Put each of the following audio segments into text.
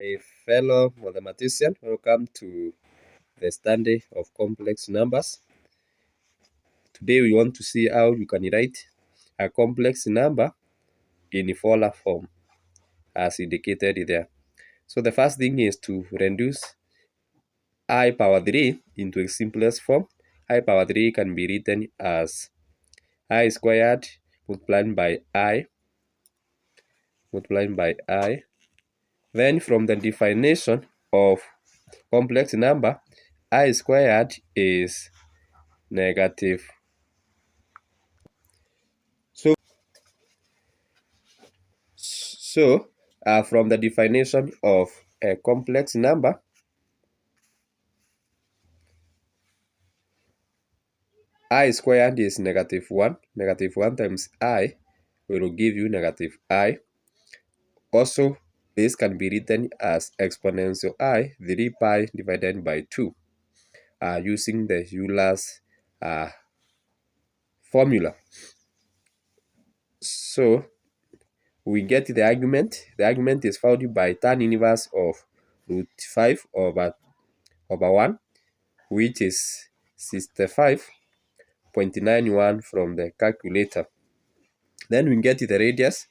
A fellow mathematician, welcome to the study of complex numbers. Today we want to see how you can write a complex number in a polar form as indicated there. So the first thing is to reduce I power 3 into a simplest form. I power 3 can be written as I squared multiplied by I. Then from the definition of complex number, I squared is negative. So from the definition of a complex number, I squared is negative 1. Negative 1 times I will give you negative I. Also, this can be written as exponential I 3 pi divided by 2 using the Euler's formula. So we get the argument. The argument is found by tan inverse of root 5 over 1, which is 65.91 from the calculator. Then we get the radius,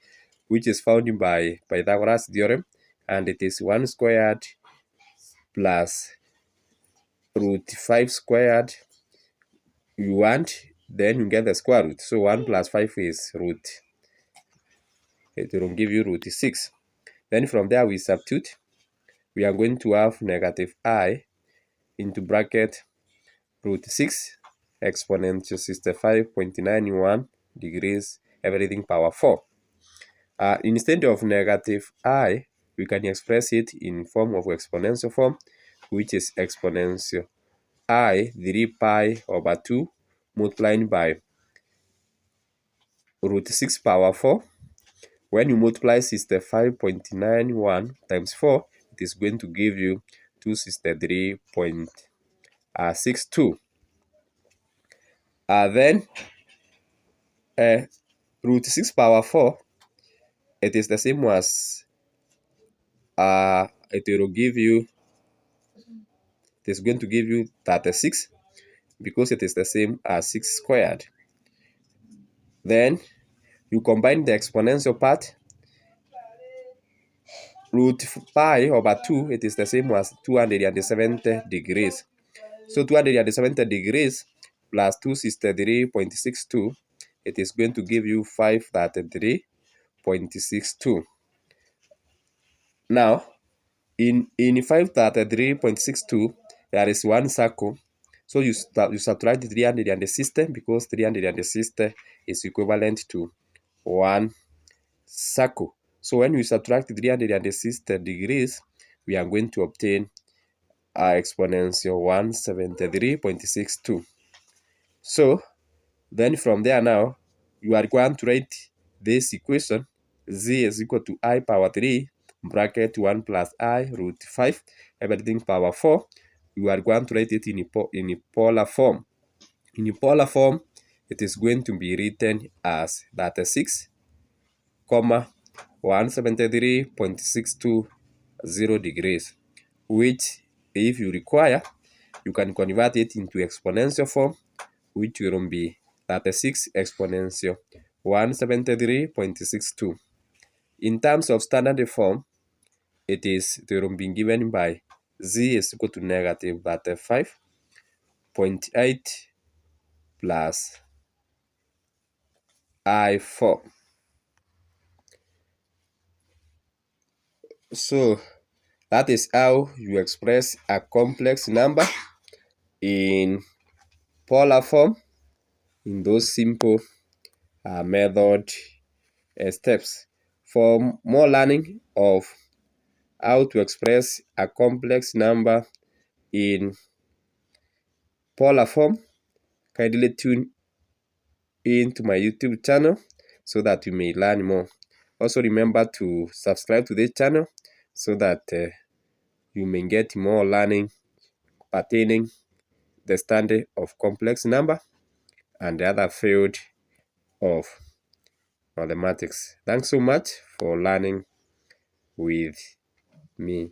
which is found by Pythagoras theorem, and it is 1 squared plus root 5 squared. You want, then you get the square root. So 1 plus 5 is root. It will give you root 6. Then from there we substitute. We are going to have negative I into bracket root 6 exponential 65.91 degrees everything power 4. Instead of negative I, we can express it in form of exponential form, which is exponential I 3 pi over 2 multiplied by root 6 power 4. When you multiply 65.91 times 4, it is going to give you 263.62. Then root 6 power 4, it is the same as it will give you, it is going to give you 36 because it is the same as 6 squared. Then you combine the exponential part. Root pi over 2, it is the same as 270 degrees. So 270 degrees plus 263.62, it is going to give you 533.62. Now, in 533.62, there is one circle. So you subtract 360 because 360 is equivalent to one circle. So when we subtract 360 degrees, we are going to obtain exponential 173.62. So then from there now, you are going to write this equation. Z is equal to I power 3 bracket 1 plus I root 5 everything power 4. You are going to write it in a polar form. In a polar form, it is going to be written as 36, 173.620 degrees, which if you require, you can convert it into exponential form, which will be 36 exponential 173.62. In terms of standard form, it will be given by Z is equal to negative 35.8 plus I4. So that is how you express a complex number in polar form in those simple method steps. For more learning of how to express a complex number in polar form, kindly tune into my YouTube channel so that you may learn more. Also remember to subscribe to this channel so that you may get more learning pertaining the study of complex number and the other field of mathematics. Thanks so much for learning with me.